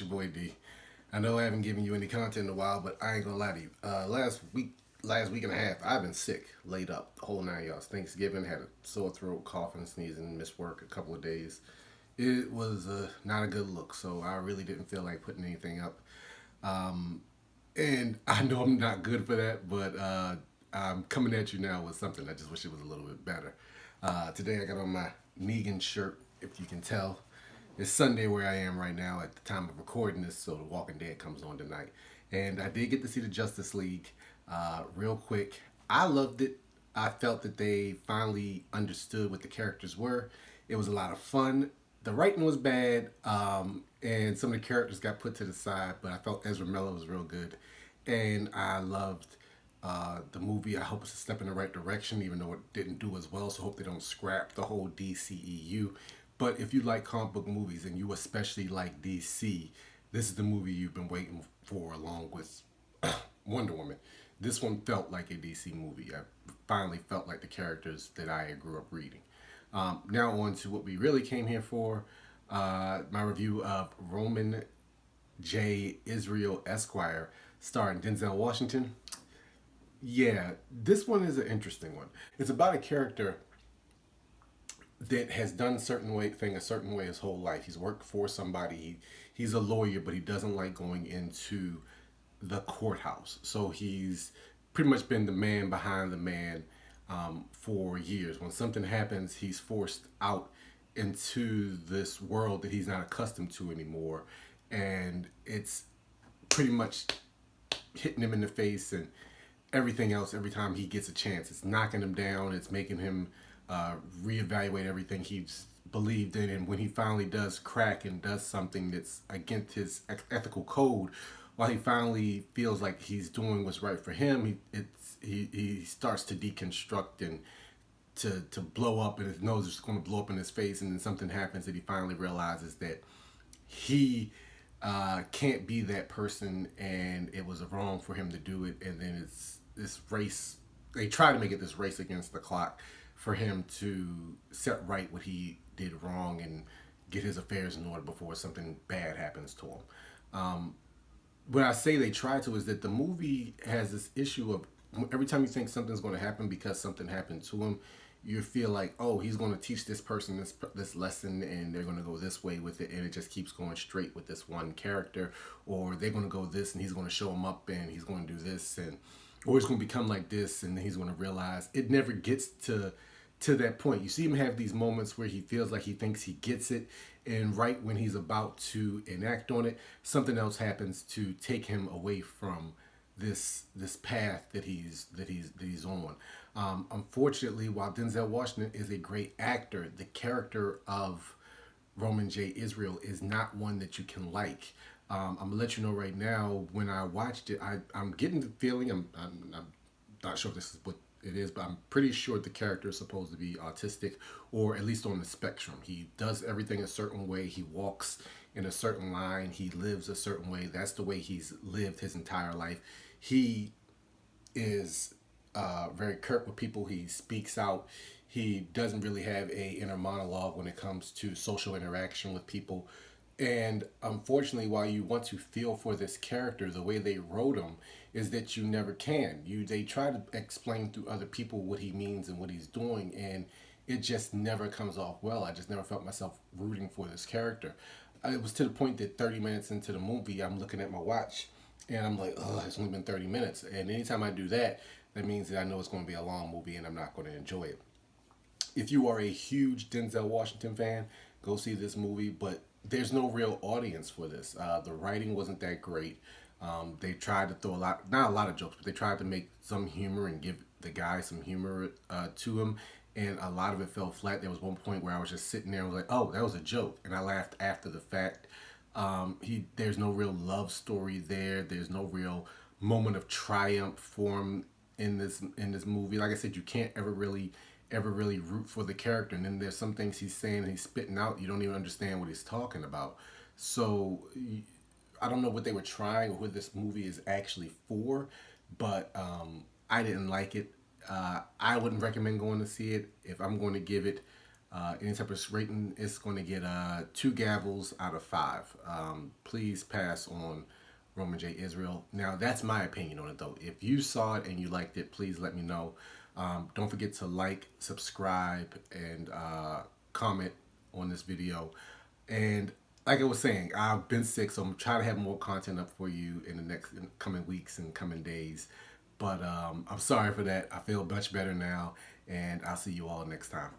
It's your boy D. I know I haven't given you any content in a while, but I ain't gonna lie to you. Last week and a half, I've been sick, laid up, the whole 9 yards. Thanksgiving, had a sore throat, coughing, sneezing, missed work a couple of days. It was not a good look, so I really didn't feel like putting anything up. And I know I'm not good for that, but I'm coming at you now with something. I just wish it was a little bit better. Today I got on my Negan shirt, if you can tell. It's Sunday where I am right now at the time of recording this, so The Walking Dead comes on tonight. And I did get to see the Justice League real quick. I loved it. I felt that they finally understood what the characters were. It was a lot of fun. The writing was bad, and some of the characters got put to the side, but I felt Ezra Miller was real good. And I loved the movie. I hope it's a step in the right direction, even though it didn't do as well. So I hope they don't scrap the whole DCEU. But if you like comic book movies and you especially like DC, this is the movie you've been waiting for, along with Wonder Woman. This one felt like a DC movie. I finally felt like the characters that I grew up reading. Now on to what we really came here for. My review of Roman J. Israel Esquire, starring Denzel Washington. Yeah, this one is an interesting one. It's about a character that has done a certain way his whole life. He's worked for somebody. He's a lawyer, but he doesn't like going into the courthouse. So he's pretty much been the man behind the man for years. When something happens, he's forced out into this world that he's not accustomed to anymore, and it's pretty much hitting him in the face and everything else every time he gets a chance. It's knocking him down. It's making him reevaluate everything he's believed in. And when he finally does crack and does something that's against his ethical code, while he finally feels like he's doing what's right for him, he starts to deconstruct and to blow up, and his nose is going to blow up in his face. And then something happens that he finally realizes that he can't be that person, and it was wrong for him to do it. And then it's this race. They try to make it this race against the clock for him to set right what he did wrong and get his affairs in order before something bad happens to him. When I say they try to, is that the movie has this issue of every time you think something's going to happen because something happened to him, you feel like, oh, he's going to teach this person this lesson, and they're going to go this way with it, and it just keeps going straight with this one character, or they're going to go this, and he's going to show him up, and he's going to do this, and or he's going to become like this, and then he's going to realize it never gets to that point. You see him have these moments where he feels like he thinks he gets it, and right when he's about to enact on it, something else happens to take him away from this path that he's on. Unfortunately, while Denzel Washington is a great actor, the character of Roman J. Israel is not one that you can like. I'm gonna let you know right now. When I watched it, I'm getting the feeling. I'm not sure if this is what it is, but I'm pretty sure the character is supposed to be autistic, or at least on the spectrum. He does everything a certain way. He walks in a certain line. He lives a certain way. That's the way he's lived his entire life. He is very curt with people. He speaks out. He doesn't really have a inner monologue when it comes to social interaction with people. And unfortunately, while you want to feel for this character, the way they wrote him is that you never can. They try to explain through other people what he means and what he's doing, and it just never comes off well. I just never felt myself rooting for this character. It was to the point that 30 minutes into the movie, I'm looking at my watch, and I'm like, oh, it's only been 30 minutes. And anytime I do that, that means that I know it's going to be a long movie and I'm not going to enjoy it. If you are a huge Denzel Washington fan, go see this movie, but there's no real audience for this. The writing wasn't that great. They tried to throw not a lot of jokes, but they tried to make some humor and give the guy some humor to him, and a lot of it fell flat. There was one point where I was just sitting there and was like, oh, that was a joke, and I laughed after the fact. There's no real love story there. There's no real moment of triumph for him in this movie. Like I said, you can't ever really root for the character, and then there's some things he's saying and he's spitting out, you don't even understand what he's talking about. So I don't know what they were trying or what this movie is actually for, but I didn't like it. I wouldn't recommend going to see it. If I'm going to give it Any type of rating, it's going to get 2 gavels out of 5. Please pass on Roman J. Israel. Now, that's my opinion on it, though. If you saw it and you liked it, please let me know. Don't forget to like, subscribe, and comment on this video. And like I was saying, I've been sick, so I'm trying to have more content up for you in the coming weeks and coming days. But I'm sorry for that. I feel much better now, and I'll see you all next time.